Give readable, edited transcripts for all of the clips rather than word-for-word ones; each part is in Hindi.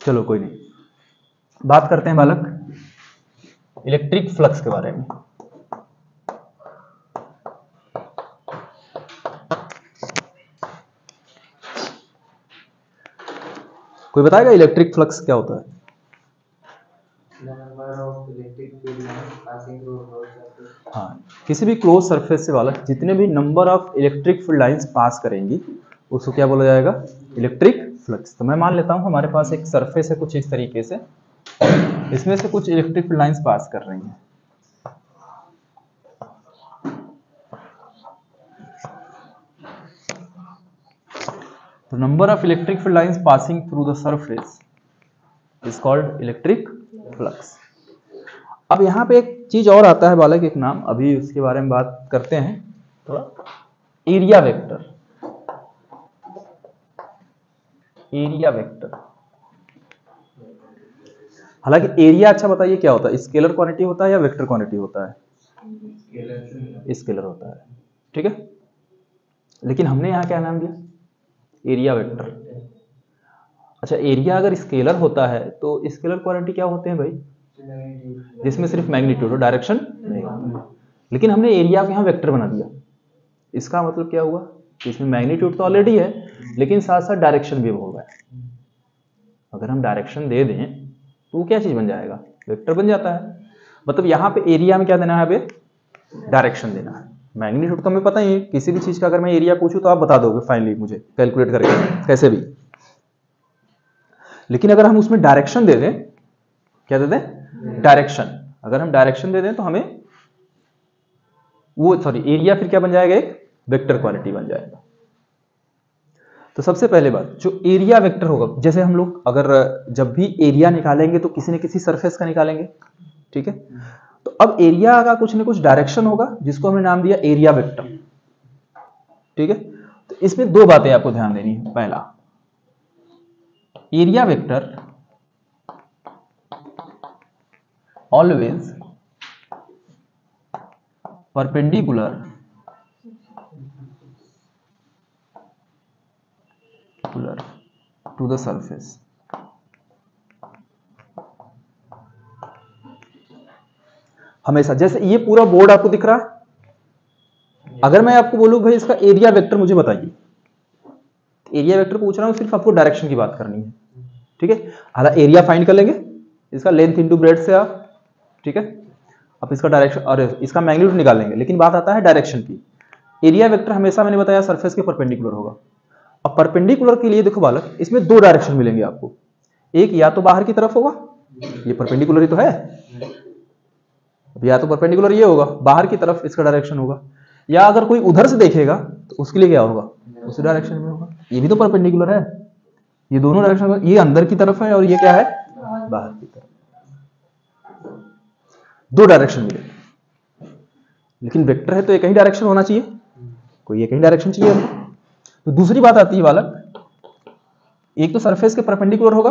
चलो कोई नहीं, बात करते हैं बालक इलेक्ट्रिक फ्लक्स के बारे में। कोई बताएगा इलेक्ट्रिक फ्लक्स क्या होता है? हाँ, किसी भी क्लोज सरफेस से बालक जितने भी number of electric field lines pass करेंगी उसको क्या बोला जाएगा? Electric flux. तो मैं मान लेता हूं हमारे पास एक सरफेस है कुछ इस तरीके से, इसमें से कुछ इलेक्ट्रिक फील्ड लाइंस पास कर रही हैं। तो number of electric field lines passing through the surface is called electric flux. अब यहाँ पे एक चीज और आता है बालक, एक नाम, अभी उसके बारे में बात करते हैं थोड़ा। Area vector. एरिया वेक्टर, हालांकि एरिया, अच्छा बताइए क्या होता है? स्केलर क्वांटिटी होता है या वेक्टर क्वांटिटी होता है? स्केलर होता है, ठीक है। लेकिन हमने यहाँ क्या नाम दिया? Area vector. अच्छा, एरिया अगर स्केलर होता है तो स्केलर क्वांटिटी क्या होते हैं भाई? जिसमें सिर्फ मैग्नीट्यूड और डायरेक्शन नहीं होता। लेकिन हमने एरिया को यहाँ वेक्टर बना दिया, इसका मतलब क्या हुआ? इसमें मैग्नीट्यूड तो ऑलरेडी है लेकिन साथ साथ डायरेक्शन भी होगा। अगर हम डायरेक्शन दे दें तो क्या चीज बन जाएगा? वेक्टर बन जाता है। मतलब यहाँ पे एरिया में क्या देना है? यहाँ पे डायरेक्शन देना है। मैग्नीट्यूड तो हमें पता ही है, किसी भी चीज का अगर मैं एरिया पूछूं तो आप बता दोगे फाइनली मुझे कैलकुलेट करके कैसे भी। लेकिन अगर हम उसमें डायरेक्शन दे दें, क्या दे दें? डायरेक्शन। अगर हम डायरेक्शन दे दें तो हमें वो एरिया फिर क्या बन जाएगा? एक वेक्टर क्वांटिटी बन जाएगा। तो सबसे पहले बात, जो एरिया वेक्टर होगा, जैसे हम लोग अगर जब भी एरिया निकालेंगे तो किसी न किसी सरफेस का निकालेंगे, ठीक है। तो अब एरिया का कुछ न कुछ डायरेक्शन होगा जिसको हमने नाम दिया एरिया वेक्टर, ठीक है। तो इसमें दो बातें आपको ध्यान देनी है। पहला, area vector always perpendicular to the surface. हमेशा, जैसे ये पूरा बोर्ड आपको दिख रहा है, अगर मैं आपको बोलूं भाई इसका एरिया वेक्टर मुझे बताइए, एरिया वेक्टर पूछ रहा हूं, सिर्फ आपको डायरेक्शन की बात करनी है, ठीक है। हालांकि एरिया फाइंड कर लेंगे, इसका लेंथ इंटू ब्रेड से आप, ठीक है। अब इसका डायरेक्शन और इसका मैग्नीट्यूड निकालेंगे, लेकिन बात आता है डायरेक्शन की। एरिया वेक्टर हमेशा मैंने बताया सरफेस के परपेंडिकुलर होगा। अब परपेंडिकुलर के लिए देखो बालक, इसमें दो डायरेक्शन मिलेंगे आपको। एक या तो बाहर की तरफ होगा, ये परपेंडिकुलर ही तो है, या तो परपेंडिकुलर ये होगा, बाहर की तरफ इसका डायरेक्शन होगा। या अगर कोई उधर से देखेगा तो उसके लिए क्या होगा? उसी डायरेक्शन में होगा। ये भी तो परपेंडिकुलर है, ये दोनों डायरेक्शन, ये अंदर की तरफ है और ये क्या है? बाहर की तरफ। दो डायरेक्शन मिलेंगे, लेकिन वेक्टर है तो एक ही डायरेक्शन होना चाहिए, कोई एक ही डायरेक्शन चाहिए हमको। तो दूसरी बात आती है बालक, एक तो सरफेस के परपेंडिकुलर होगा,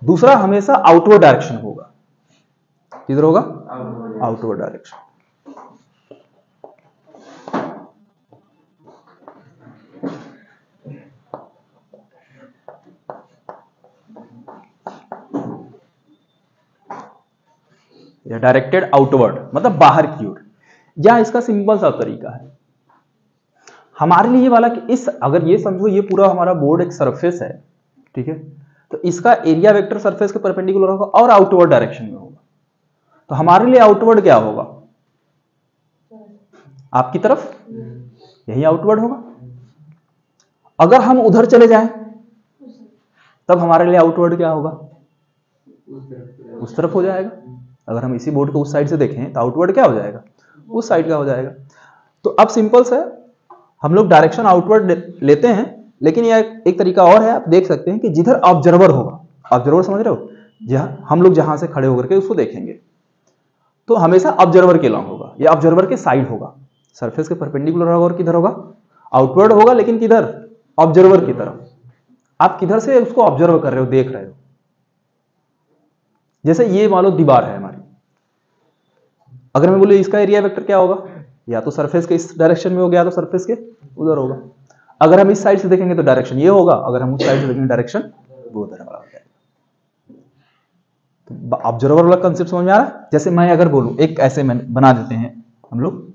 दूसरा हमेशा आउटवर्ड डायरेक्शन होगा। किधर होगा? Outward direction. या डायरेक्टेड आउटवर्ड, मतलब बाहर की ओर। या इसका सिंपल सा तरीका है हमारे लिए वाला कि इस, अगर ये समझो ये पूरा हमारा बोर्ड एक सरफेस है, ठीक है। तो इसका एरिया वेक्टर सरफेस के परपेंडिकुलर होगा और आउटवर्ड डायरेक्शन में होगा। तो हमारे लिए आउटवर्ड क्या होगा? आपकी तरफ, यही आउटवर्ड होगा। अगर हम उधर चले जाएं तब हमारे लिए आउटवर्ड क्या होगा? उस तरफ हो जाएगा। अगर हम इसी बोर्ड को उस साइड से देखें तो आउटवर्ड क्या हो जाएगा? उस साइड का हो जाएगा। तो अब सिंपल से हम लोग डायरेक्शन आउटवर्ड लेते हैं, लेकिन यह एक तरीका और है, आप देख सकते हैं कि जिधर ऑब्जर्वर होगा, ऑब्जर्वर समझ रहे हो, जहां हम लोग जहां से खड़े होकर के उसको देखेंगे तो हमेशा ऑब्जर्वर के लॉन्ग होगा या ऑब्जर्वर के साइड होगा। सरफेस के परपेंडिकुलर होगा और किधर होगा? आउटवर्ड होगा, लेकिन किधर? ऑब्जर्वर की तरफ। आप किधर से उसको ऑब्जर्व कर रहे हो, देख रहे हो। जैसे ये मान लो दीवार है हमारी, अगर मैं बोले इसका एरिया वेक्टर क्या होगा? या तो सरफेस के इस डायरेक्शन में होगा या तो सरफेस के उधर होगा। अगर हम इस साइड से देखेंगे तो डायरेक्शन ये होगा, अगर हम उस साइड से देखेंगे डायरेक्शन वो उधर वाला हो जाएगा। तो ऑब्जर्वर वाला कंसेप्ट समझ में आ रहा है? जैसे मैं अगर बोलूं, एक ऐसे में बना देते हैं हम लोग,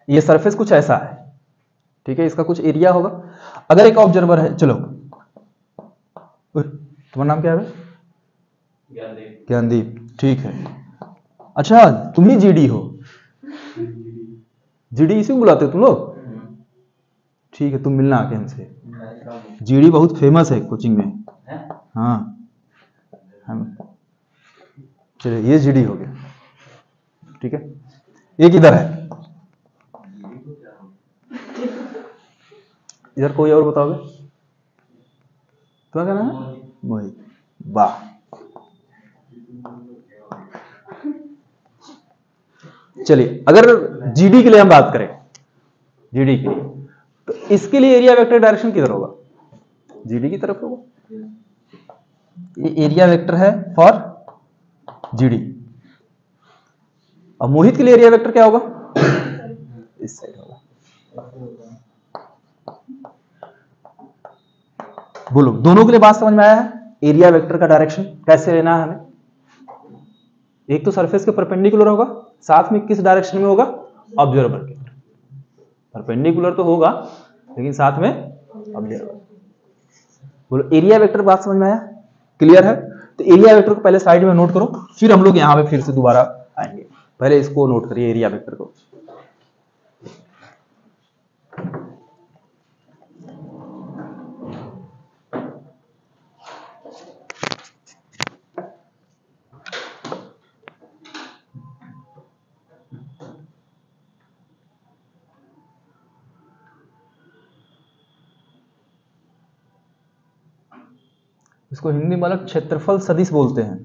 ये सरफेस कुछ ऐसा है, ठीक है, इसका कुछ एरिया होगा। अगर एक ऑब्जर्वर है, चलो तुम्हारा नाम क्या है? ज्ञानदीप, ठीक है। अच्छा, तुम ही जीडी हो? जीडी इसी को बुलाते हो तुम लोग? ठीक है, तुम मिलना आके हमसे। जीडी बहुत फेमस है कोचिंग में। हाँ, चलिए ये जीडी हो गया, ठीक है। एक इधर है, इधर कोई और बताओगे? तुम्हारा क्या नाम है? मोहित, वाह। चलिए, अगर जीडी के लिए हम बात करें, जीडी के लिए, तो इसके लिए एरिया वेक्टर डायरेक्शन किधर होगा? जीडी की तरफ होगा। ये एरिया वेक्टर है फॉर जीडी। और मोहित के लिए एरिया वेक्टर क्या होगा? इस साइड होगा। बोलो, दोनों के लिए बात समझ में आया है? एरिया वेक्टर का डायरेक्शन कैसे लेना है हमें? एक तो सरफेस के परपेंडिकुलर होगा, साथ में किस डायरेक्शन में होगा? ऑब्जर्वर के। परपेंडिकुलर तो होगा, लेकिन साथ में ऑब्जर्वर। बोलो, एरिया वेक्टर बात समझ में आया? क्लियर है? तो एरिया वेक्टर को पहले साइड में नोट करो, फिर हम लोग यहां पे फिर से दोबारा आएंगे। पहले इसको नोट करिए, एरिया वेक्टर को। इसको हिंदी में अलग क्षेत्रफल सदिश बोलते हैं।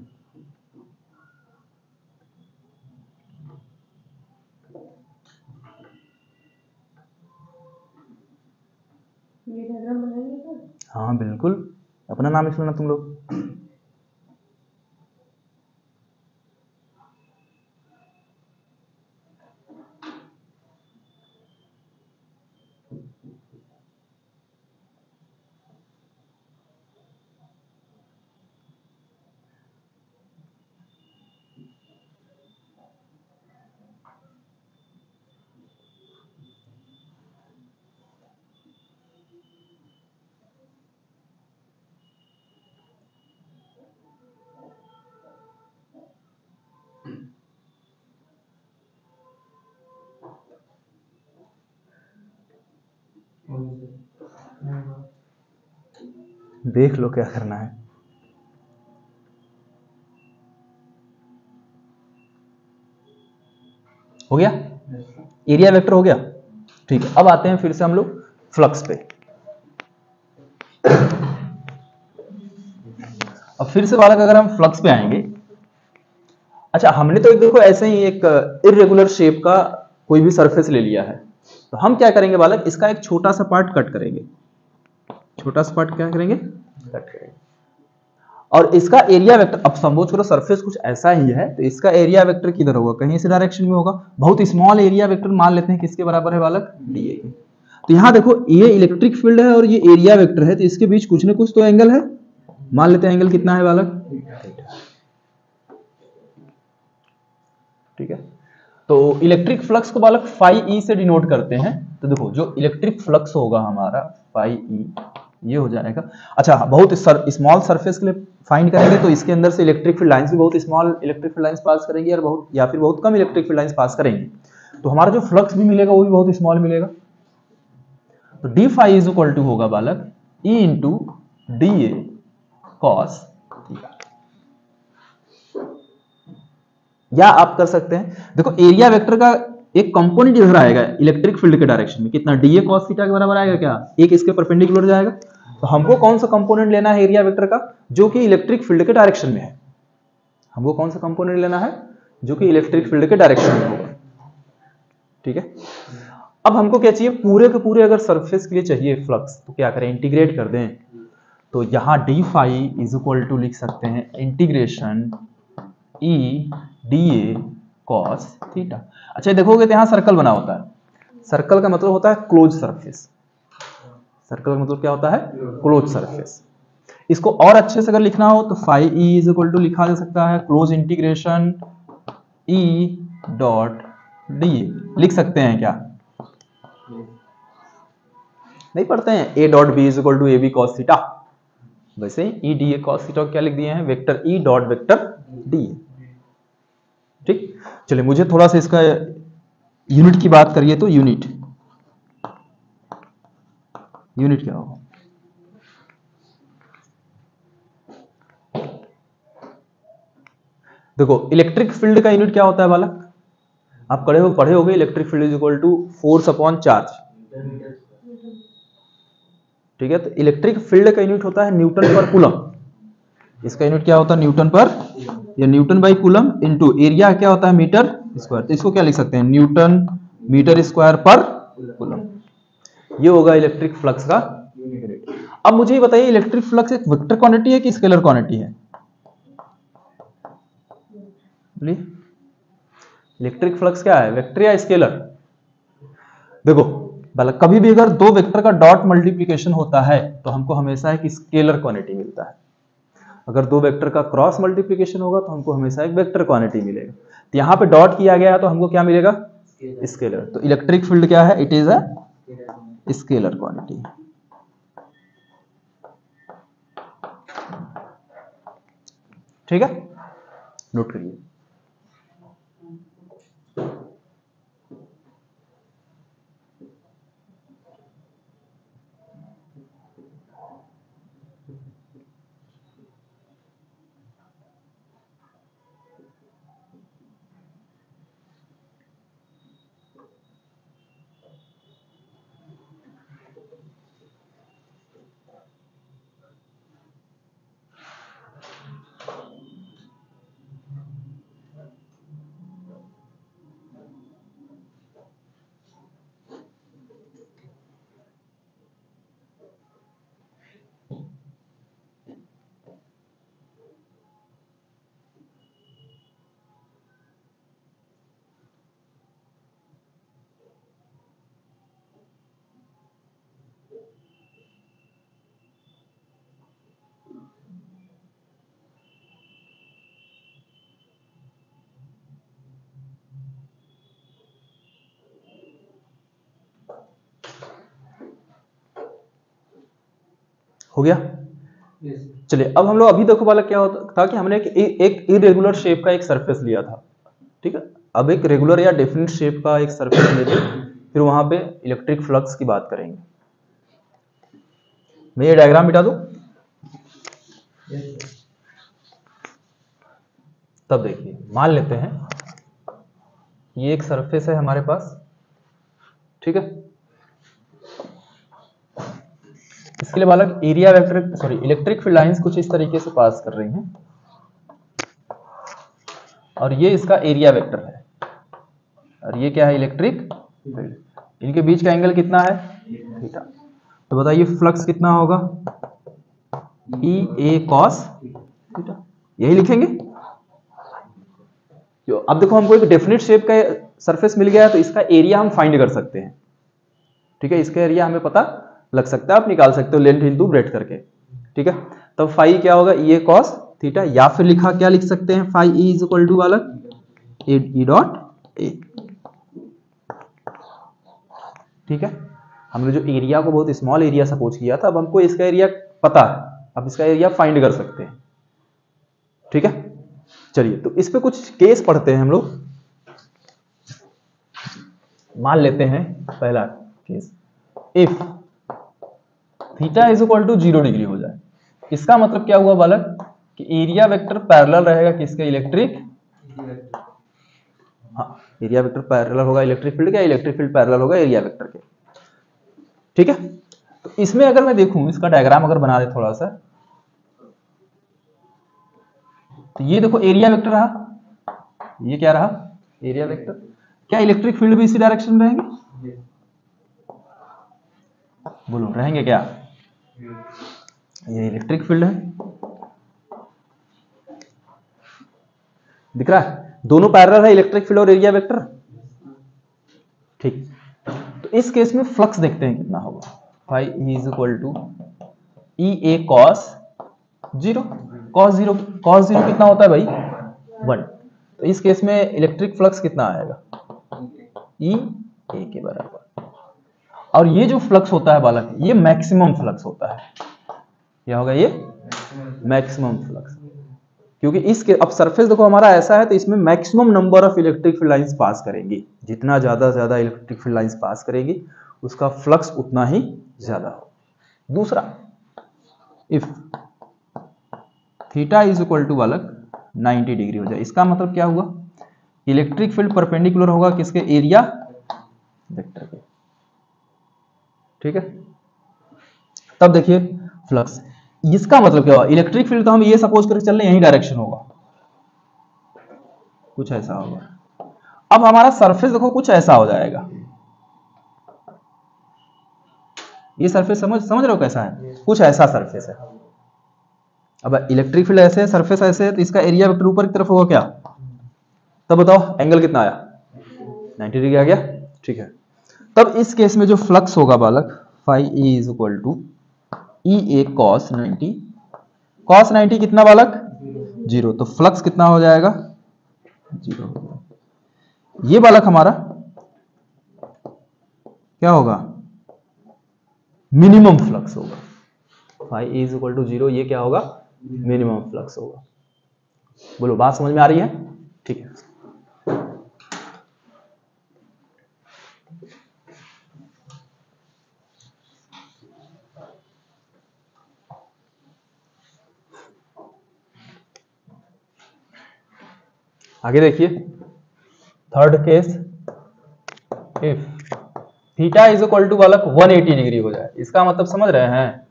हाँ बिल्कुल, अपना नाम लिख लेना तुम लोग। देख लो क्या करना है। हो गया? एरिया वेक्टर हो गया, ठीक है। अब आते हैं फिर से हम लोग फ्लक्स पे। अब फिर से बालक अगर हम फ्लक्स पे आएंगे, अच्छा हमने तो एक देखो ऐसे ही एक इरेगुलर शेप का कोई भी सरफेस ले लिया है, तो हम क्या करेंगे बालक, इसका एक छोटा सा पार्ट कट करेंगे। छोटा सा पार्ट क्या करेंगे? कट करेंगे। और इसका एरिया वेक्टर, अब सपोज करो सरफेस कुछ ऐसा ही है, तो इसका एरिया वेक्टर किधर होगा? कहीं इस डायरेक्शन में होगा। बहुत स्मॉल एरिया वेक्टर मान लेते हैं, किसके बराबर है बालक? डीए के। तो यहां देखो, ये इलेक्ट्रिक फील्ड है और ये एरिया वेक्टर है, तो इसके बीच कुछ ना कुछ तो एंगल है। मान लेते हैं एंगल कितना है बालक? ठीक है। तो इलेक्ट्रिक फ्लक्स को बालक फाई ई से डिनोट करते हैं। तो देखो, जो इलेक्ट्रिक फ्लक्स होगा हमारा फाई ई, ये हो जाएगा। अच्छा, बहुत स्मॉल सरफेस के लिए फाइंड करेंगे, तो इसके अंदर से इलेक्ट्रिक फील्ड लाइंस भी बहुत small electric field lines pass करेंगी, और बहुत या फिर बहुत कम इलेक्ट्रिक फील्ड लाइंस पास करेंगे। तो हमारा जो फ्लक्स भी मिलेगा वो भी बहुत स्मॉल मिलेगा। तो D phi is equal to होगा बालक E into D A cos theta. या आप कर सकते हैं, देखो एरिया वेक्टर का एक कंपोनेंट इधर आएगा इलेक्ट्रिक फील्ड के डायरेक्शन में, कितना? डी ए कॉस थीटा के बराबर आएगा क्या? एक इसके परपेंडिकुलर जाएगा। तो हमको कौन सा कंपोनेंट लेना है एरिया वेक्टर का, जो कि इलेक्ट्रिक फील्ड के डायरेक्शन में है? हमको कौन सा कंपोनेंट लेना है जो कि इलेक्ट्रिक फील्ड के डायरेक्शन में होगा? ठीक है। अब हमको क्या चाहिए? पूरे के पूरे अगर सरफेस के लिए चाहिए फ्लक्स, तो क्या करें? इंटीग्रेट कर दें। तो यहां D phi is equal to लिख सकते हैं integration E D A cos theta. अच्छा देखोगे तो यहां सर्कल बना होता है। सर्कल का मतलब होता है क्लोज सरफेस। सर्कल का मतलब क्या होता है? Close surface. इसको और अच्छे से अगर लिखना हो तो phi E is equal to लिखा जा सकता है close integration E dot D, लिख सकते हैं क्या? नहीं पढ़ते हैं A dot B is equal to A B cos theta, वैसे E D A cos theta क्या लिख दिए हैं? Vector E dot vector D. ठीक, चलिए मुझे थोड़ा सा इसका यूनिट की बात करिए तो यूनिट क्या होगा? देखो इलेक्ट्रिक फील्ड का यूनिट क्या होता है बालक? आप पढ़े होगे electric field is equal to force upon charge. ठीक है, तो इलेक्ट्रिक फील्ड का यूनिट होता है न्यूटन पर कूलम। इसका यूनिट क्या होता है? न्यूटन पर या newton by coulomb into area क्या होता है? Metre square. तो इसको क्या लिख सकते हैं? न्यूटन मीटर स्क्वायर पर कूलम। ये होगा इलेक्ट्रिक फ्लक्स का यूनिट। अब मुझे ये बताइए इलेक्ट्रिक फ्लक्स एक वेक्टर क्वांटिटी है कि स्केलर क्वांटिटी है? इलेक्ट्रिक फ्लक्स क्या है, वेक्टर या स्केलर? देखो बालक, कभी भी अगर दो वेक्टर का डॉट मल्टीप्लिकेशन होता है तो हमको हमेशा एक स्केलर क्वांटिटी मिलता है। अगर दो वेक्टर का क्रॉस मल्टीप्लिकेशन होगा तो हमको हमेशा एक वेक्टर क्वांटिटी मिलेगा। तो यहां पे डॉट किया गया है तो हमको क्या मिलेगा? स्केलर। तो इलेक्ट्रिक फील्ड क्या है? It is a scalar quantity. ठीक है, नोट करिए। हो गया? चलिए अब हम लोग अभी देखो वाला क्या होता था कि हमने एक इरेगुलर शेप का एक सरफेस लिया था। ठीक है, अब एक रेगुलर या डेफिनिट शेप का एक सरफेस लेके फिर वहां पे इलेक्ट्रिक फ्लक्स की बात करेंगे। मैं ये डायग्राम मिटा दूं? तब देखिए, मान लेते हैं ये एक सरफेस है हमारे पास। ठीक है, इसके लिए बालक area vector electric field lines कुछ इस तरीके से पास कर रही हैं और ये इसका एरिया वेक्टर है और ये क्या है? Electric field. इनके बीच का एंगल कितना है? थीटा। तो बताइए फ्लक्स कितना होगा? ई ए कॉस थीटा। यही लिखेंगे। अब देखो हमको एक डेफिनिट शेप का सरफेस मिल गया है तो इसका एरिया हम फाइंड कर सकते हैं। ठीक है, इसका एरिया हमें पता लग सकता है, आप निकाल सकते हो लेंथ इंटू ब्रेड्थ करके। ठीक है, तब फाई क्या होगा? ई ए कॉस थीटा, या फिर क्या लिख सकते हैं? Phi E is equal to वाला ई डॉट ए। ठीक है, हमने जो एरिया को बहुत स्मॉल एरिया सपोज किया था, अब हमको इसका एरिया पता है, अब इसका एरिया फाइंड कर सकते हैं। ठीक है, चलिए तो इस पे कुछ केस पढ़ते हैं हम लोग। मान लेते हैं पहला case, if theta is equal to 0 degree हो जाए। इसका मतलब क्या हुआ बालक कि एरिया वेक्टर पैरेलल रहेगा किसके? इलेक्ट्रिक। हाँ, एरिया वेक्टर पैरेलल होगा इलेक्ट्रिक फील्ड के, इलेक्ट्रिक फील्ड पैरेलल होगा एरिया वेक्टर के। ठीक है, तो इसमें अगर मैं देखूं, इसका डायग्राम अगर बना दे थोड़ा सा, तो ये देखो एरिया वेक्टर रहा, ये क्या रहा? Area vector. क्या इलेक्ट्रिक फील्ड भी इसी डायरेक्शन में रहेंगे? बोलो, रहेंगे क्या? ये इलेक्ट्रिक फील्ड है, दिख रहा है? दोनों पैरेलल है, इलेक्ट्रिक फील्ड और एरिया वेक्टर। ठीक, तो इस केस में फ्लक्स देखते हैं कितना होगा। Phi is equal to E A cos zero. Cos zero कितना होता है भाई? 1। तो इस केस में इलेक्ट्रिक फ्लक्स कितना आएगा? ई ए के बराबर। और ये जो फ्लक्स होता है बालक, ये मैक्सिमम फ्लक्स होता है। क्या होगा ये? Maximum flux. क्योंकि इसके अब सरफेस देखो हमारा ऐसा है, तो इसमें maximum number of electric field lines pass करेंगी। जितना ज्यादा से ज्यादा इलेक्ट्रिक फील्ड लाइंस पास करेगी, उसका फ्लक्स उतना ही ज्यादा होगा। दूसरा, if theta is equal to बालक 90 डिग्री हो जाए, इसका मतलब क्या हुआ? इलेक्ट्रिक फील्ड परपेंडिकुलर होगा किसके? एरिया वेक्टर के। ठीक है, तब देखिए फ्लक्स, इसका मतलब क्या हुआ? इलेक्ट्रिक फील्ड तो हम ये सपोज करके चल रहे हैं यही डायरेक्शन होगा, कुछ ऐसा होगा। अब हमारा सरफेस देखो कुछ ऐसा हो जाएगा। ये सरफेस समझ रहे हो कैसा है? कुछ ऐसा सरफेस है। अब इलेक्ट्रिक फील्ड ऐसे है, सरफेस ऐसे है, तो इसका एरिया वेक्टर ऊपर की तरफ होगा क्या? तब बताओ एंगल कितना आया? 90 डिग्री आ गया। ठीक है, तब इस केस में जो फ्लक्स होगा बालक, phi A is equal to E A cos 90। Cos 90 कितना बालक? 0। तो फ्लक्स कितना हो जाएगा? 0। ये बालक हमारा क्या होगा? मिनिमम फ्लक्स होगा। Phi A is equal to 0, ये क्या होगा? मिनिमम फ्लक्स होगा। बोलो बात समझ में आ रही है? ठीक है, आगे देखिए third case, if theta is equal to बालक 180 डिग्री हो जाए, इसका मतलब समझ रहे हैं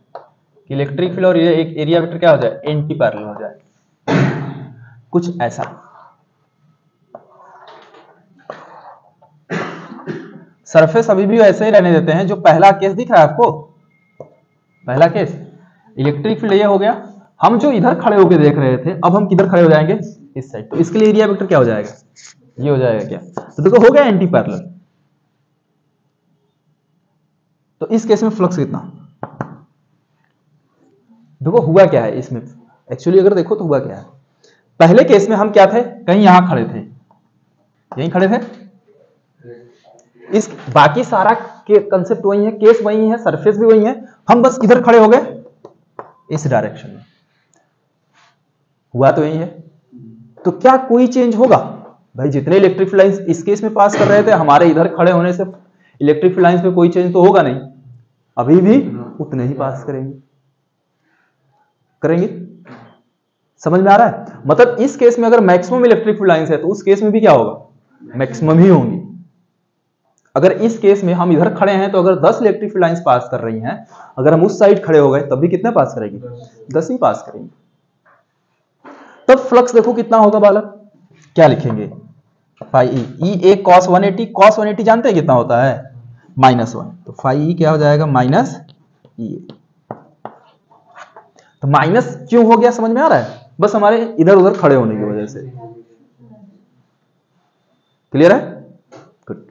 कि इलेक्ट्रिक फील्ड और एक एरिया वेक्टर क्या हो जाए? एंटी पैरेलल हो जाए, कुछ ऐसा। सरफेस अभी भी वैसे ही रहने देते हैं। जो पहला केस दिख रहा है आपको, पहला केस इलेक्ट्रिक फील्ड ये हो गया। हम जो इधर खड़े होकर देख रहे थे, अब हम किधर खड़े हो जाएंगे? इस साइड। तो इसके लिए एरिया वेक्टर क्या हो जाएगा? ये हो जाएगा क्या? तो देखो हो गया एंटी पैरेलल। तो इस केस में फ्लक्स कितना? देखो हुआ क्या है इसमें, एक्चुअली अगर देखो तो हुआ क्या है, पहले केस में हम क्या थे? कहीं यहां खड़े थे, यहीं खड़े थे। इस बाकी सारा के कंसेप्ट वही है, केस वही है, सरफेस भी वही है, हम बस इधर खड़े हो गए इस डायरेक्शन में। हुआ तो यही है। तो क्या कोई चेंज होगा? भाई जितने इलेक्ट्रिक फील्ड लाइंस इस केस में पास कर रहे थे, हमारे इधर खड़े होने से इलेक्ट्रिक फील्ड लाइंस में कोई चेंज तो होगा नहीं, अभी भी उतने ही पास करेंगे। समझ में आ रहा है? मतलब इस केस में अगर मैक्सिमम इलेक्ट्रिक फील्ड लाइंस है, तो उस केस में भी क्या होगा? मैक्सिमम ही होंगी। अगर इस केस में हम इधर खड़े हैं, तो अगर 10 इलेक्ट्रिक फील्ड लाइंस पास कर रही हैं, अगर हम उस साइड खड़े हो गए तब भी कितने पास करेगी? 10 ही पास करेंगे। तब फ्लक्स देखो कितना होगा बालक, क्या लिखेंगे? Phi E A cos 180। Cos 180 जानते हैं कितना होता है? -1। तो फाई ई क्या हो जाएगा? माइनस ई ए। तो माइनस क्यों हो गया समझ में आ रहा है? बस हमारे इधर उधर खड़े होने की वजह से। क्लियर है? गुड।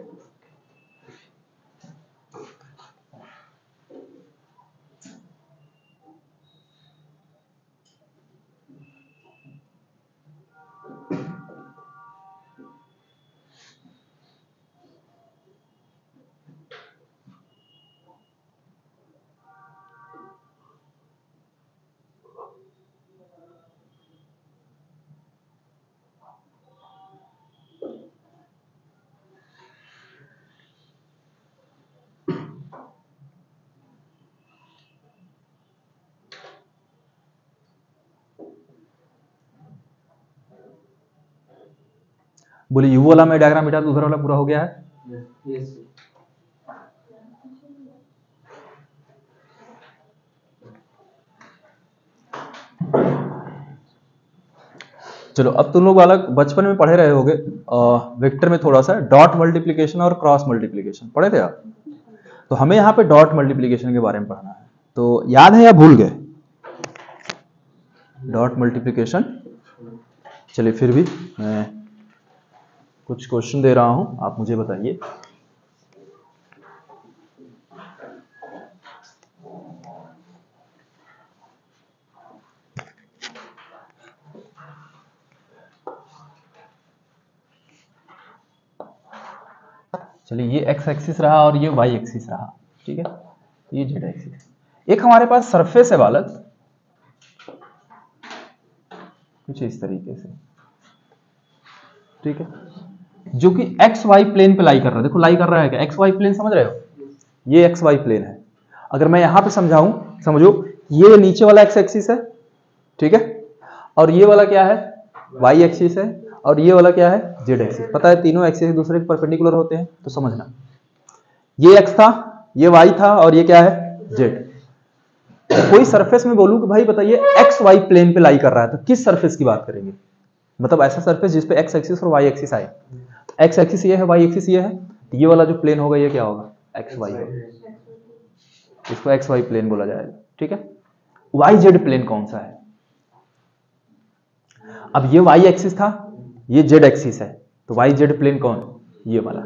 बोले यू वाला मैं डायग्राम बेटा, दूसरा वाला पूरा हो गया है। yes. चलो अब तुम लोग बालक बचपन में पढ़े रहे होगे वेक्टर में थोड़ा सा डॉट मल्टीप्लिकेशन और क्रॉस मल्टीप्लिकेशन पढ़े थे आप। तो हमें यहाँ पे डॉट मल्टीप्लिकेशन के बारे में पढ़ना है, तो याद है या भूल गए डॉट मल्टीप्लिकेशन? चलिए फिर भी मैं कुछ क्वेश्चन दे रहा हूं, आप मुझे बताइए। चलिए ये एक्स एक्सिस रहा और ये वाई एक्सिस रहा, ठीक है, तो ये जेड एक्सिस। एक हमारे पास सरफेस है बालक कुछ इस तरीके से, ठीक है, जो कि एक्स वाई प्लेन पे लाई कर रहा है। देखो लाई कर रहा है क्या, एक्स वाई प्लेन समझ रहे हो, ये एक्स वाई प्लेन है। अगर मैं यहां पे समझाऊं, समझो ये नीचे वाला एक्स एक्सिस है, ठीक है, और ये वाला क्या है, वाई एक्सिस है, और ये वाला क्या है, जेड एक्सिस। पता है तीनों एक्सिस एक दूसरे के परपेंडिकुलर होते हैं, तो समझना ये एक्स था, ये वाई था, और ये क्या है, जेड। कोई सरफेस में बोलूं कि भाई बताइए एक्स वाई प्लेन पे लाई कर रहा है, तो किस सरफेस की बात करेंगे, मतलब ऐसा सरफेस जिसपे एक्स एक्सिस और वाई एक्सिस आए। एक्स एक्सिस ये है, वाई एक्सिस ये है, तो ये वाला जो प्लेन होगा ये क्या होगा, एक्स वाई होगा, इसको एक्स वाई प्लेन बोला जाएगा, ठीक है। वाई जेड प्लेन कौन सा है, अब ये वाई एक्सिस था, ये जेड एक्सिस है, तो वाई जेड प्लेन कौन, ये वाला,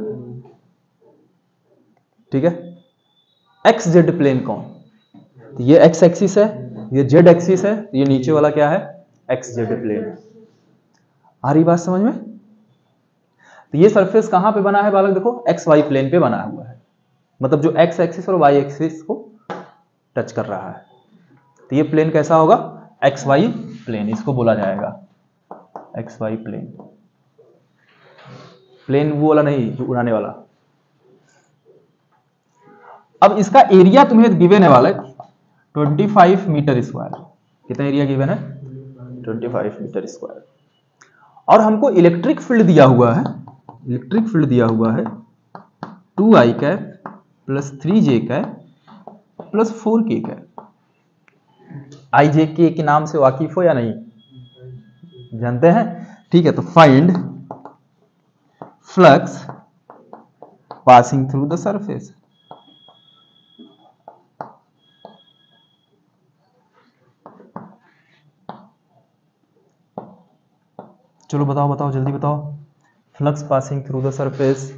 ठीक है। एक्स जेड प्लेन कौन, तो ये एक्स एक्सिस है, ये जेड एक्सिस है, ये नीचे वाला क्या है, एक्स जेड प्लेन। आ रही बात समझ में। तो ये सरफेस कहां पे बना है बालक, देखो एक्स वाई प्लेन पे बना हुआ है, मतलब जो एक्स एक्सिस और वाई एक्सिस को टच कर रहा है। तो ये प्लेन कैसा होगा, एक्स वाई प्लेन, इसको बोला जाएगा एक्स वाई प्लेन। प्लेन वो वाला नहीं जो उड़ाने वाला। अब इसका एरिया तुम्हें गिवन है बालक 25 मीटर स्क्वायर। कितना एरिया गिवन है, 25 मीटर स्क्वायर। और हमको इलेक्ट्रिक फील्ड दिया हुआ है, इलेक्ट्रिक फील्ड दिया हुआ है 2i cap plus 3j cap plus 4k cap. I J के नाम से वाकिफ हो या नहीं, जानते हैं, ठीक है। तो find flux passing through the surface. चलो बताओ बताओ जल्दी बताओ, flux passing through the surface.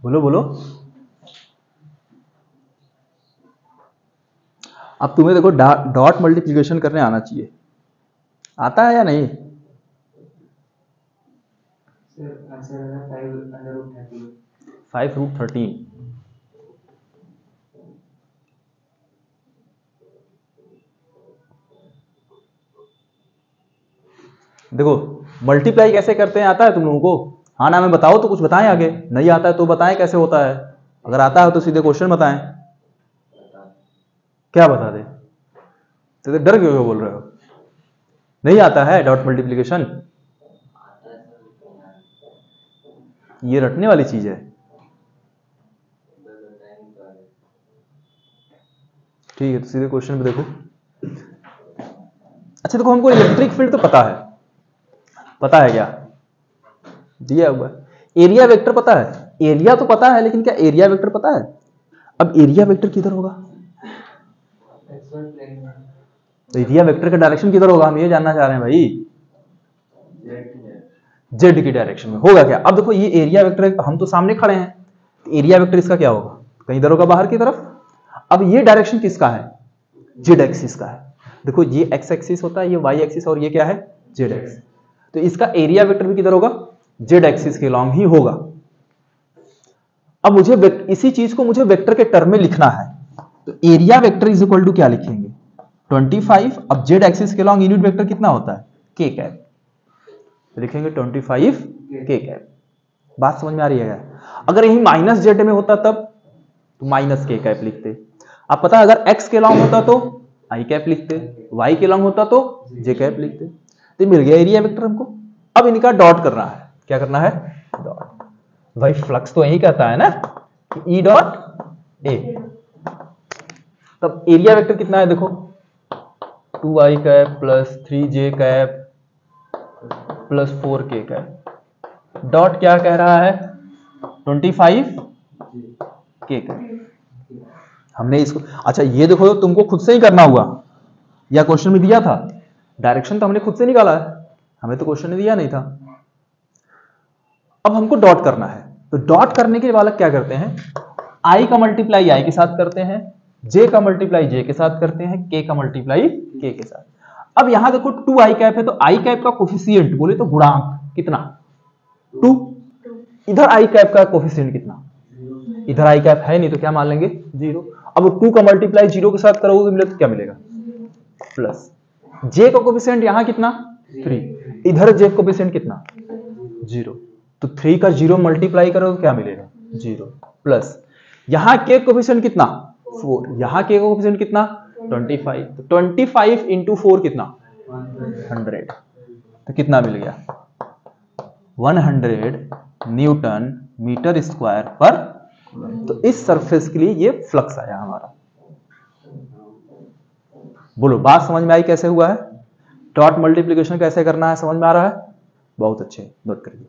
बोलो बोलो। अब तुम्हें देखो डॉट मल्टीप्लिकेशन करने आना चाहिए, आता है या नहीं। 5√13। देखो मल्टीप्लाई कैसे करते हैं आता है तुम लोगों को, हाँ ना में बताओ तो कुछ बताएं, आगे नहीं आता है तो बताएं कैसे होता है, अगर आता है तो सीधे क्वेश्चन बताएं। क्या बता दे, तो डर क्यों बोल रहे हो, नहीं आता है डॉट मल्टीप्लिकेशन, ये रटने वाली चीज है, ठीक है। तो सीधे क्वेश्चन पे देखो। अच्छा देखो हमको इलेक्ट्रिक फील्ड तो पता है, पता है क्या दिया हुआ, एरिया वेक्टर पता है, एरिया तो पता है, लेकिन क्या एरिया वेक्टर पता है। अब एरिया वेक्टर किधर होगा, तो एरिया वेक्टर का डायरेक्शन किधर होगा, हम ये जानना चाह रहे हैं भाई, जेड की डायरेक्शन में होगा क्या। अब देखो ये एरिया वेक्टर, हम तो सामने खड़े हैं, एरिया वेक्टर इसका क्या होगा, कहीं इधर होगा बाहर की तरफ। अब ये डायरेक्शन किसका है, जेड एक्सिस का है। देखो ये एक्स एक्सिस होता है, ये वाई एक्सिस, और ये क्या है, जेड एक्सिस। तो इसका एरिया वेक्टर भी किधर होगा, जेड एक्सिस के लॉन्ग ही होगा। अब मुझे इसी चीज को मुझे वेक्टर के टर्म में लिखना है, तो area vector is equal to क्या लिखेंगे, 25। अब जेड एक्सिस के लॉन्ग यूनिट वेक्टर कितना होता है, के कैप, तो लिखेंगे 25 के कैप। बात समझ में आ रही है क्या। अगर यही माइनस जेड में होता तब तो माइनस के कैप लिखते। आप पता है अगर एक्स के लॉन्ग होता तो आई कैप लिखते, वाई के लॉन्ग होता तो जे कैप लिखते। तो मिल गया एरिया वेक्टर हमको। अब इनका डॉट करना है, क्या करना है, डॉट। भाई फ्लक्स तो यही कहता है ना कि ई डॉट ए। तब एरिया वेक्टर कितना है देखो, 2i cap plus 3j cap plus 4k cap. Dot क्या कह रहा है, 25 के कैप। हमने इसको, अच्छा ये देखो तुमको खुद से ही करना हुआ, या क्वेश्चन में दिया था, डायरेक्शन तो हमने खुद से निकाला है, हमें तो क्वेश्चन में दिया नहीं था। अब हमको डॉट करना है, तो डॉट करने के बालक क्या करते हैं, i का मल्टीप्लाई i के साथ करते हैं, j का मल्टीप्लाई j के साथ करते हैं, k का मल्टीप्लाई k के साथ। अब यहां देखो 2i कैप है, तो i कैप का कोफिशिएंट बोले तो गुणांक कितना, 2। इधर i कैप का कोफिशिएंट कितना, इधर i कैप है नहीं तो क्या मान लेंगे, 0। अब 2 का मल्टीप्लाई 0 के साथ करोगे तो मिले तो क्या मिलेगा, प्लस। j का कोफिशिएंट यहां कितना, 3, इधर j कोफिशिएंट कितना, 0। तो 3 का 0 मल्टीप्लाई करो तो क्या मिलेगा, 0, प्लस यहां k कोफिशिएंट कितना, 4, यहां k कोफिशिएंट कितना, 25। तो 25 इंटू 4 कितना, 100। तो कितना मिल गया, 100 न्यूटन मीटर स्क्वायर पर। तो इस सरफेस के लिए ये फ्लक्स आया हमारा। बोलो बात समझ में आई कैसे हुआ है, डॉट मल्टीप्लिकेशन कैसे करना है समझ में आ रहा है, बहुत अच्छे, नोट करिए।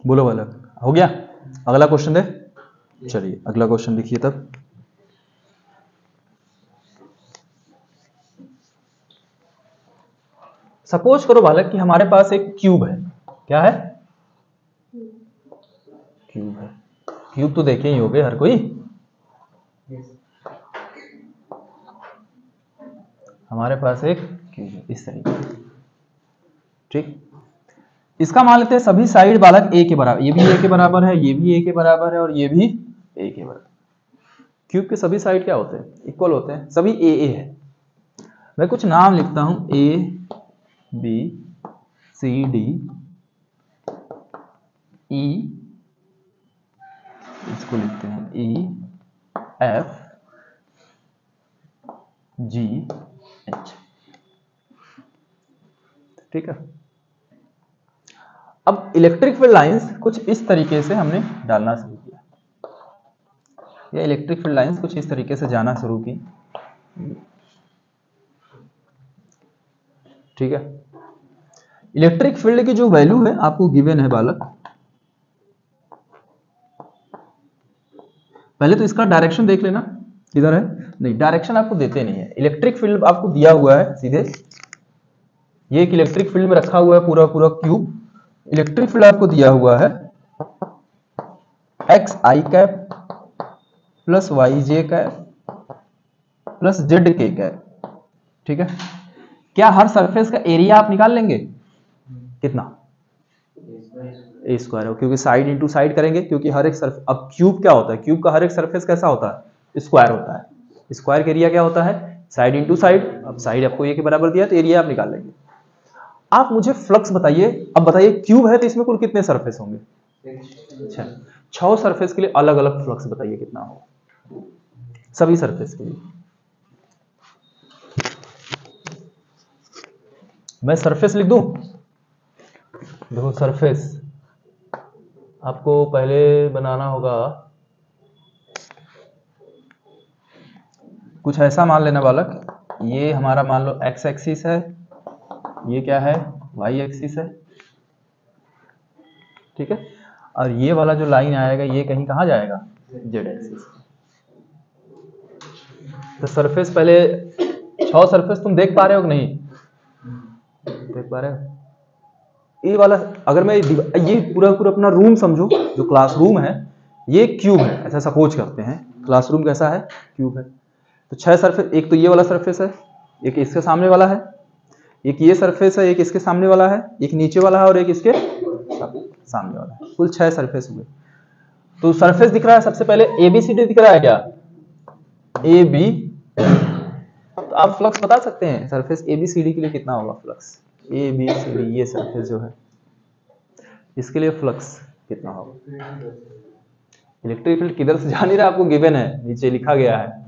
बोलो बालक, हो गया, अगला क्वेश्चन दे। चलिए अगला क्वेश्चन लिखिए तब। सपोज करो बालक कि हमारे पास एक क्यूब है, क्या है, क्यूब है। क्यूब तो देखे ही होगे हर कोई, हमारे पास एक क्यूब है इस तरीके से, ठीक। इसका मान लेते हैं सभी साइड बालक a के बराबर, ये भी a के बराबर है, ये भी a के बराबर है, और ये भी a के बराबर। क्यूब के सभी साइड क्या होते हैं, इक्वल होते हैं, सभी a है। मैं कुछ नाम लिखता हूं, a b c d e, इसको लिखते हैं e f g h, ठीक है। अब इलेक्ट्रिक फील्ड लाइंस कुछ इस तरीके से हमने डालना शुरू किया, या इलेक्ट्रिक फील्ड लाइंस कुछ इस तरीके से जाना शुरू की, ठीक है। इलेक्ट्रिक फील्ड की जो वैल्यू है आपको गिवन है बालक। पहले तो इसका डायरेक्शन देख लेना किधर है, नहीं डायरेक्शन आपको देते नहीं है, इलेक्ट्रिक फील्ड आपको दिया हुआ है सीधे, ये एक इलेक्ट्रिक फील्ड में रखा हुआ है पूरा पूरा क्यूब। इलेक्ट्रिक फील्ड आपको दिया हुआ है एक्स आई कैप प्लस वाई जे कैप प्लस जेड के कैप, ठीक है। क्या हर सरफेस का एरिया आप निकाल लेंगे, कितना, ए स्क्वायर, क्योंकि साइड इंटू साइड करेंगे, क्योंकि हर एक सरफेस, अब क्यूब क्या होता है, क्यूब का हर एक सरफेस कैसा होता है, स्क्वायर होता है, स्क्वायर का एरिया क्या होता है, साइड इंटू साइड। अब साइड आपको ए के बराबर दिया तो एरिया आप निकाल लेंगे। आप मुझे फ्लक्स बताइए। अब बताइए क्यूब है तो इसमें कुल कितने सरफेस होंगे? 6 सरफेस के लिए अलग अलग फ्लक्स बताइए कितना होगा सभी सरफेस के लिए। मैं सरफेस लिख दूं? देखो सरफेस आपको पहले बनाना होगा कुछ ऐसा मान लेना बालक, ये हमारा मान लो एक्स एक्सिस है, ये क्या है वाई एक्सिस है, ठीक है, और ये वाला जो लाइन आएगा ये कहीं कहाँ जाएगा? Z axis. तो सरफेस पहले 6 सरफेस तुम देख पा रहे हो कि नहीं देख पा रहे हो? ये वाला अगर मैं ये पूरा पूरा अपना रूम समझो, जो क्लासरूम है ये क्यूब है, ऐसा सपोज करते हैं क्लासरूम कैसा है? क्यूब है। तो 6 सरफेस, एक तो ये वाला सरफेस है, एक इसके सामने वाला है, एक ये सरफेस है, एक इसके सामने वाला है, एक नीचे वाला है और एक इसके सामने वाला है। कुल 6 सरफेस हुए। तो सरफेस दिख रहा है सबसे पहले ABCD दिख रहा है क्या? AB। तो आप फ्लक्स बता सकते हैं सरफेस ABCD के लिए कितना होगा फ्लक्स? ABCD ये सरफेस जो है इसके लिए फ्लक्स कितना होगा? इलेक्ट्रिक फील्ड किधर से जा नहीं रहा आपको गिवन है, नीचे लिखा गया है।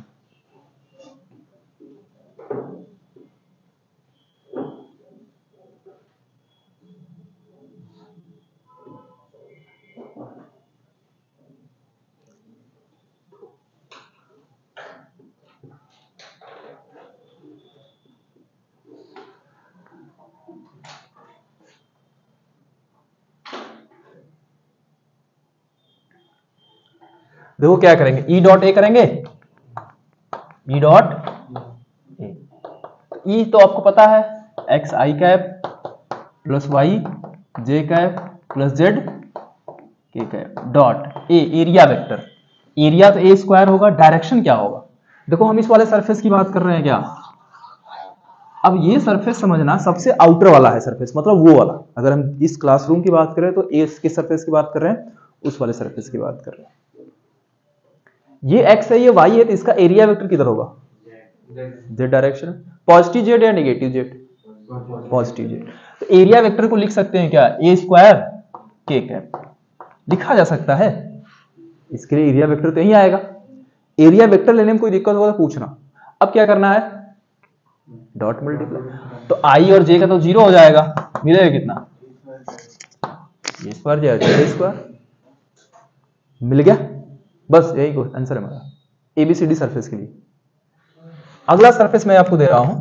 देखो क्या करेंगे, E डॉट ए करेंगे, E डॉट ए। E तो आपको पता है एक्स आई कैप प्लस वाई जे कैप प्लस जेड के cap dot A area vector. Area तो ए स्क्वायर होगा, डायरेक्शन क्या होगा? देखो हम इस वाले सरफेस की बात कर रहे हैं क्या? अब ये सरफेस समझना सबसे आउटर वाला है सरफेस, मतलब वो वाला। अगर हम इस क्लासरूम की बात करें तो ए किस सरफेस की बात कर रहे हैं? उस वाले सरफेस की बात कर रहे हैं। ये एक्स है ये वाई है, तो इसका एरिया वेक्टर किधर होगा? Z direction. पॉजिटिव जेड या नेगेटिव जेड? Positive Z. तो एरिया वेक्टर को लिख सकते हैं क्या? ए स्क्वायर के कैप लिखा जा सकता है। इसके लिए एरिया वेक्टर तो यही आएगा। एरिया वेक्टर लेने में कोई दिक्कत होगा तो पूछना। अब क्या करना है? Dot multiply. तो आई और जे का तो 0 हो जाएगा, मिलेगा कितना? ए स्क्वायर जेड स्क्वायर। मिल गया, बस यही आंसर है हमारा ABCD सरफेस के लिए। अगला सरफेस मैं आपको दे रहा हूं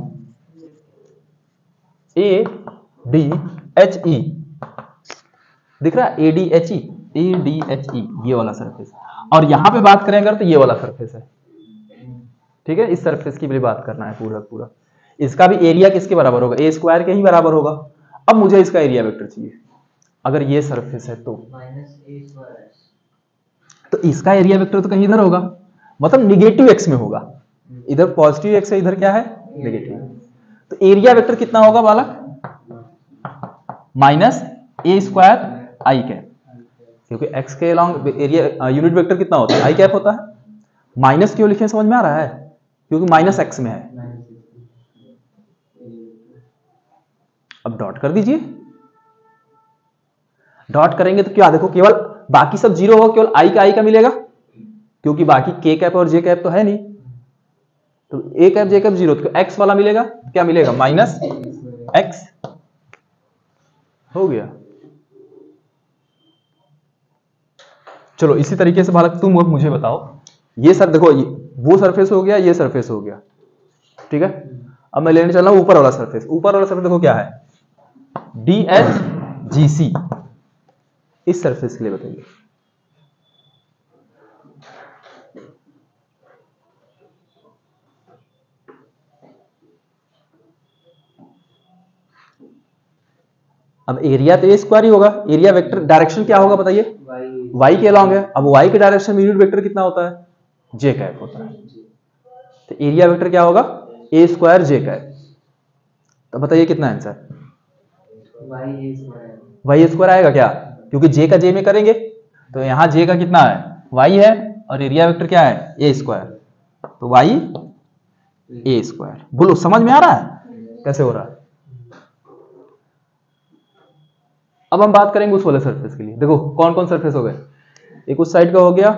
ADHE, दिख रहा है ADHE, ADHE ये वाला सरफेस। और यहां पे बात करें अगर तो ये वाला सरफेस है, ठीक है। इस सरफेस की भी बात करना है पूरा पूरा। इसका भी एरिया किसके बराबर होगा? ए स्क्वायर के ही बराबर होगा। अब मुझे इसका एरिया वेक्टर चाहिए। अगर ये सरफेस है तो इसका एरिया वेक्टर तो कहीं इधर होगा, मतलब निगेटिव एक्स में होगा। इधर पॉजिटिव एक्स है, इधर क्या है? नेगेटिव। तो एरिया वेक्टर कितना होगा बालक? माइनस ए स्क्वायर आई कैप, क्योंकि एक्स के अलॉन्ग एरिया यूनिट वेक्टर कितना होता है? आई कैप होता है। माइनस क्यों लिखे समझ में आ रहा है? क्योंकि माइनस एक्स में है। अब डॉट कर दीजिए। डॉट करेंगे तो क्या देखो, केवल बाकी सब 0 होगा, केवल आई का मिलेगा, क्योंकि बाकी के कैप और जे कैप तो है नहीं। तो ए कैप जे कैप 0, तो एक्स वाला मिलेगा, क्या मिलेगा? Minus x. हो गया। चलो इसी तरीके से बालक तुम अब मुझे बताओ, ये सर देखो वो सरफेस हो गया, ये सरफेस हो गया, ठीक है। अब मैं लेने चल रहा हूं ऊपर वाला सरफेस। ऊपर वाला सरफेस देखो क्या है? DHGC। इस सरफेस के लिए बताइए। अब एरिया तो ए स्क्वायर ही होगा, एरिया वेक्टर डायरेक्शन क्या होगा बताइए? वाई के अलॉन्ग है। अब वाई के डायरेक्शन में यूनिट वेक्टर कितना होता है? जे कैप होता है। तो एरिया वेक्टर क्या होगा? ए स्क्वायर जे कैप। तो बताइए कितना आंसर? वाई स्क्वायर आएगा क्या? क्योंकि जे का जे में करेंगे तो यहां जे का कितना है? वाई है, और एरिया वेक्टर क्या है? ए स्क्वायर। तो वाई ए स्क्वायर। बोलो समझ में आ रहा है कैसे हो रहा है? अब हम बात करेंगे उस वाले सरफेस के लिए। देखो कौन कौन सरफेस हो गए, एक उस साइड का हो गया,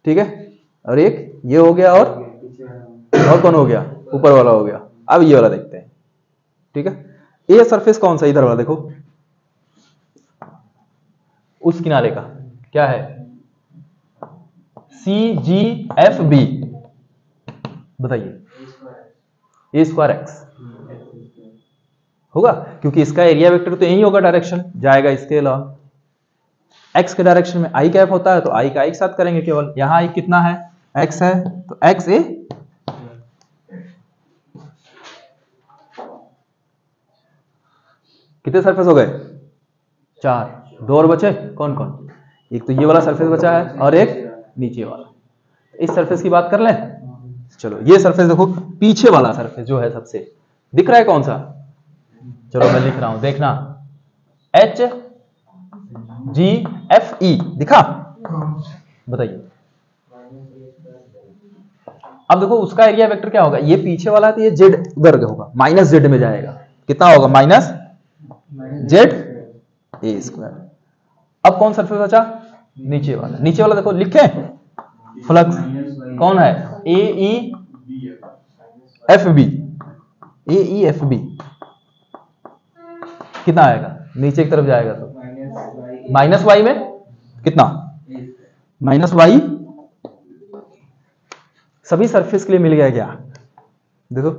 ठीक है, और एक ये हो गया, और कौन हो गया, ऊपर वाला हो गया। अब ये वाला देखते हैं, ठीक है। ये सरफेस कौन सा, इधर वाला देखो, उस किनारे का क्या है, CGFB, बताइए, ए स्क्वायर एक्स होगा, क्योंकि इसका एरिया वेक्टर तो यही होगा, डायरेक्शन जाएगा इसके अलावा। एक्स के डायरेक्शन में आई कैप होता है, तो आई का एक साथ करेंगे केवल। यहां आई कितना है, एक्स है, तो एक्स ए, कितने सरफेस हो गए, 4, 2 और बचे, कौन कौन, एक तो ये वाला सरफेस बचा है और एक नीचे वाला। इस सरफेस की बात कर लें, चलो ये सरफेस देखो, पीछे वाला सरफेस जो है सबसे दिख रहा है कौन सा, चलो मैं लिख रहा हूं, देखना, HGFE दिखा, बताइए। अब देखो उसका एरिया वेक्टर क्या होगा, ये पीछे वाला है तो ये जेड उधर का होगा, माइनस जेड में जाएगा, कितना होगा, माइनस जेड ए स्क्वायर। अब कौन सरफेस बचा, नीचे वाला, नीचे वाला देखो लिखे, फ्लक्स कौन है, AEFB, AEFB कितना आएगा, नीचे की तरफ जाएगा तो माइनस वाई में कितना, माइनस वाई। सभी सरफेस के लिए मिल गया क्या, देखो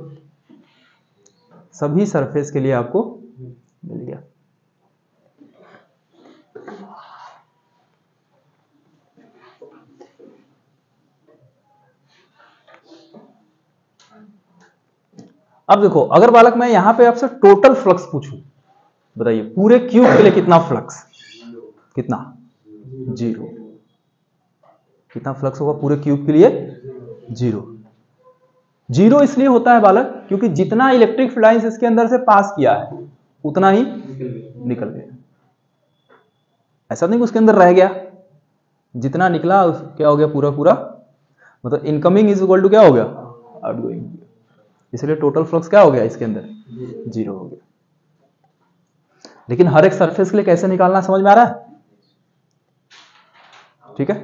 सभी सरफेस के लिए आपको मिल गया। अब देखो अगर बालक मैं यहां पे आपसे टोटल फ्लक्स पूछूं, बताइए पूरे क्यूब के लिए कितना फ्लक्स, कितना, 0, कितना फ्लक्स होगा पूरे क्यूब के लिए, 0। 0 इसलिए होता है बालक क्योंकि जितना इलेक्ट्रिक फील्ड लाइंस इसके अंदर से पास किया है उतना ही निकल गया। ऐसा नहीं कि उसके अंदर रह गया, जितना निकला क्या हो गया, पूरा पूरा, मतलब इनकमिंग इज इक्वल टू क्या हो गया, आउटगोइंग। इसलिए टोटल फ्लक्स क्या हो गया इसके अंदर, 0 हो गया। लेकिन हर एक सरफेस के लिए कैसे निकालना समझ में आ रहा है, ठीक है।